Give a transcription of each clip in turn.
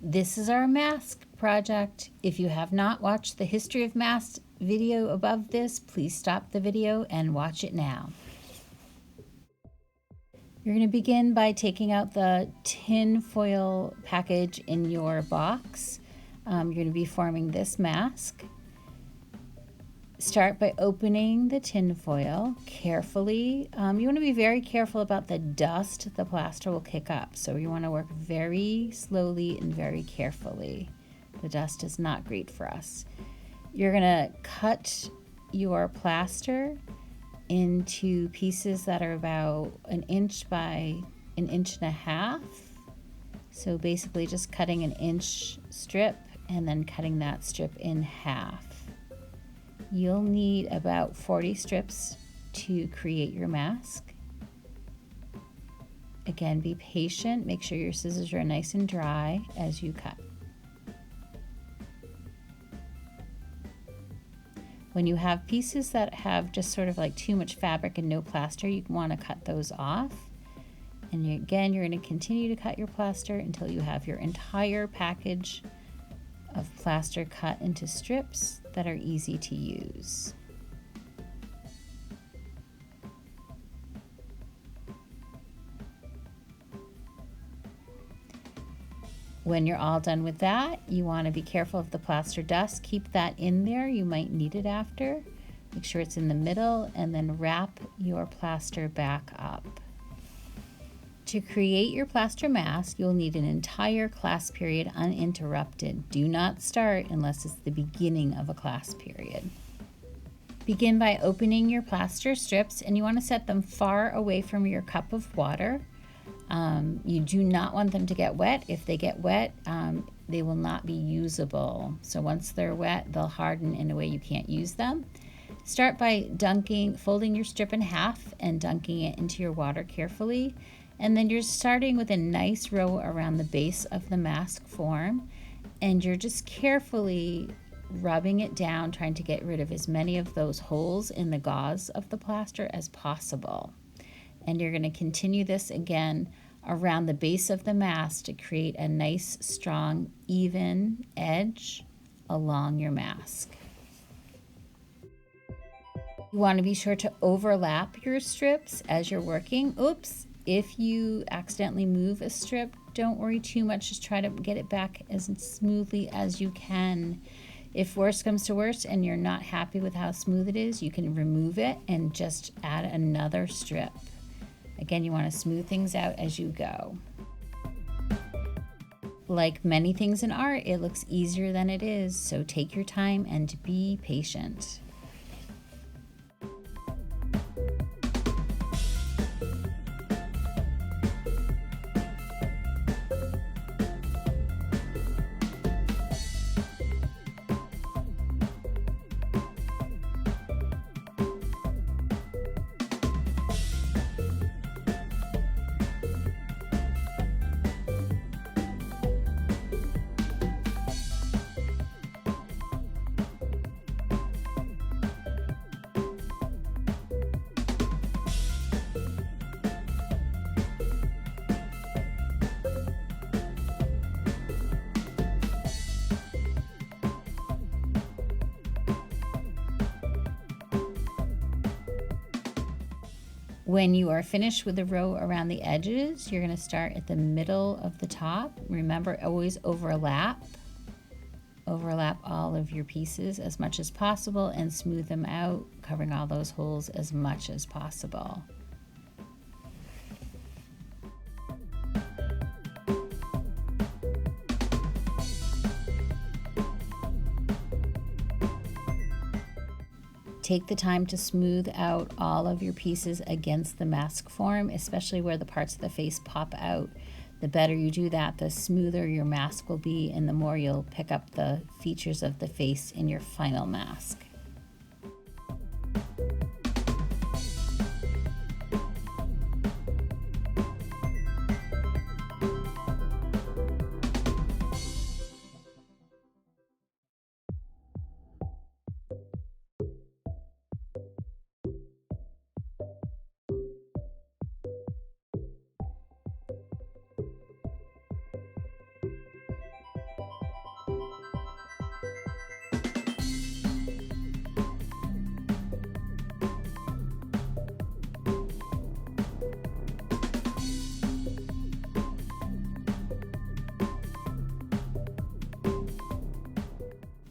This is our mask project. If you have not watched the history of masks video above this, please stop the video and watch it now. You're going to begin by taking out the tin foil package in your box. You're going to be forming this mask. Start by opening the tin foil carefully. You want to be very careful about the dust the plaster will kick up. So you want to work very slowly and very carefully. The dust is not great for us. You're going to cut your plaster into pieces that are about 1 inch by 1.5 inches. So basically just cutting an inch strip and then cutting that strip in half. You'll need about 40 strips to create your mask. Again, be patient. Make sure your scissors are nice and dry as you cut. When you have pieces that have just sort of like too much fabric and no plaster, you want to cut those off. And again, you're going to continue to cut your plaster until you have your entire package of plaster cut into strips that are easy to use. When you're all done with that, you want to be careful of the plaster dust. Keep that in there. You might need it after. Make sure it's in the middle and then wrap your plaster back up. To create your plaster mask, you'll need an entire class period uninterrupted. Do not start unless it's the beginning of a class period. Begin by opening your plaster strips, and you want to set them far away from your cup of water. You do not want them to get wet. If they get wet, they will not be usable. So once they're wet, they'll harden in a way you can't use them. Start by folding your strip in half and dunking it into your water carefully. And then you're starting with a nice row around the base of the mask form, and you're just carefully rubbing it down, trying to get rid of as many of those holes in the gauze of the plaster as possible. And you're going to continue this again around the base of the mask to create a nice, strong, even edge along your mask. You want to be sure to overlap your strips as you're working. Oops! If you accidentally move a strip, don't worry too much. Just try to get it back as smoothly as you can. If worse comes to worse and you're not happy with how smooth it is, you can remove it and just add another strip. Again, you want to smooth things out as you go. Like many things in art, it looks easier than it is, so take your time and be patient. When you are finished with the row around the edges, you're going to start at the middle of the top. Remember, always overlap. Overlap all of your pieces as much as possible and smooth them out, covering all those holes as much as possible. Take the time to smooth out all of your pieces against the mask form, especially where the parts of the face pop out. The better you do that, the smoother your mask will be and the more you'll pick up the features of the face in your final mask.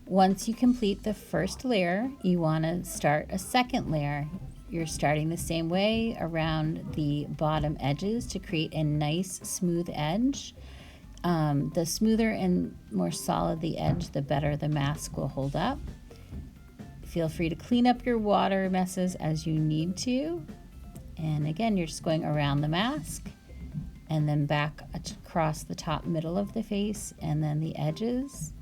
Once you complete the first layer, you want to start a second layer. You're starting the same way around the bottom edges to create a nice smooth edge. The smoother and more solid the edge, the better the mask will hold up. Feel free to clean up your water messes as you need to. And again, you're just going around the mask and then back across the top middle of the face and then the edges.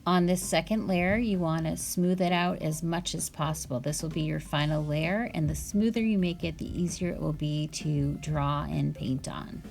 On this second layer, you want to smooth it out as much as possible. This will be your final layer, and the smoother you make it, the easier it will be to draw and paint on.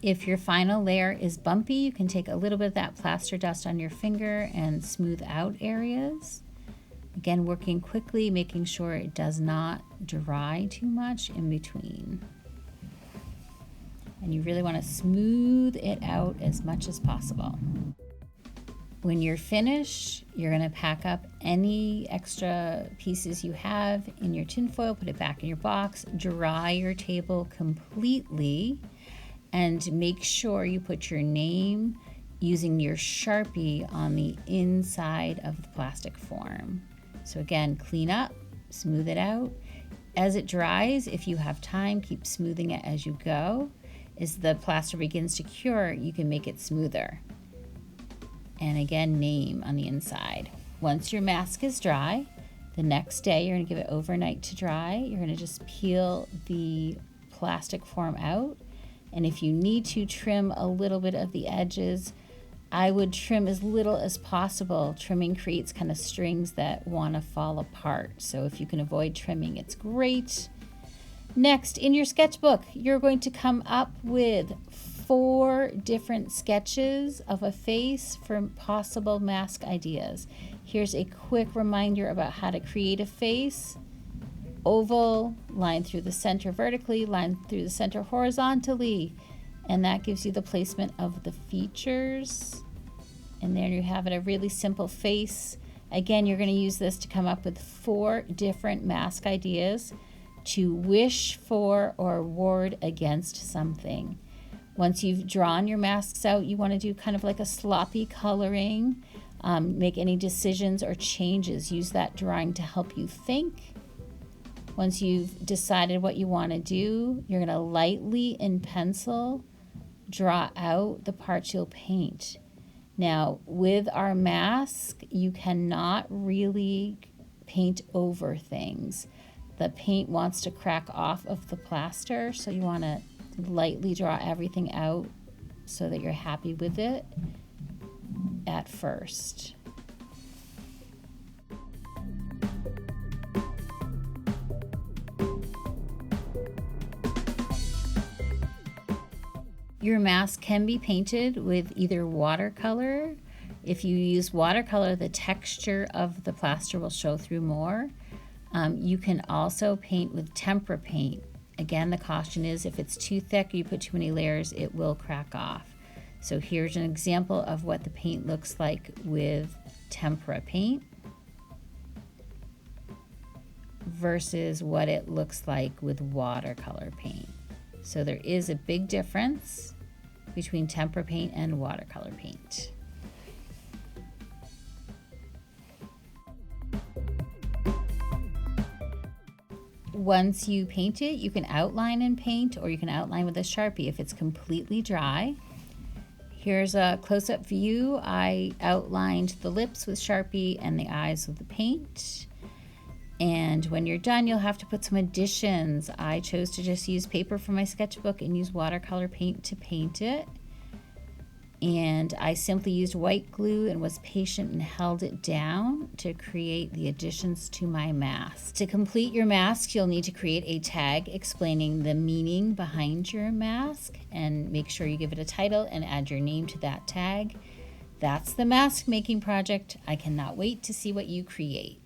If your final layer is bumpy, you can take a little bit of that plaster dust on your finger and smooth out areas. Again, working quickly, making sure it does not dry too much in between. And you really want to smooth it out as much as possible. When you're finished, you're going to pack up any extra pieces you have in your tin foil, put it back in your box, dry your table completely, and make sure you put your name using your Sharpie on the inside of the plastic form. So again, clean up, smooth it out. As it dries, if you have time, keep smoothing it as you go. As the plaster begins to cure, you can make it smoother. And again, name on the inside. Once your mask is dry, the next day you're gonna give it overnight to dry. You're gonna just peel the plastic form out. And if you need to trim a little bit of the edges, I would trim as little as possible. Trimming creates kind of strings that want to fall apart. So if you can avoid trimming, it's great. Next, in your sketchbook, you're going to come up with 4 different sketches of a face for possible mask ideas. Here's a quick reminder about how to create a face. Oval, line through the center vertically, line through the center horizontally, and that gives you the placement of the features. And there you have it, a really simple face. Again, you're going to use this to come up with 4 different mask ideas to wish for or ward against something. Once you've drawn your masks out, you want to do kind of like a sloppy coloring, make any decisions or changes. Use that drawing to help you think. Once you've decided what you want to do, you're going to lightly in pencil draw out the parts you'll paint. Now, with our mask, you cannot really paint over things. The paint wants to crack off of the plaster, so you want to lightly draw everything out so that you're happy with it at first. Your mask can be painted with either watercolor. If you use watercolor, the texture of the plaster will show through more. You can also paint with tempera paint. Again, the caution is if it's too thick or you put too many layers, it will crack off. So here's an example of what the paint looks like with tempera paint versus what it looks like with watercolor paint. So there is a big difference between tempera paint and watercolor paint. Once you paint it, you can outline in paint or you can outline with a Sharpie if it's completely dry. Here's a close-up view. I outlined the lips with Sharpie and the eyes with the paint. And when you're done, you'll have to put some additions. I chose to just use paper from my sketchbook and use watercolor paint to paint it. And I simply used white glue and was patient and held it down to create the additions to my mask. To complete your mask, you'll need to create a tag explaining the meaning behind your mask, and make sure you give it a title and add your name to that tag. That's the mask making project. I cannot wait to see what you create.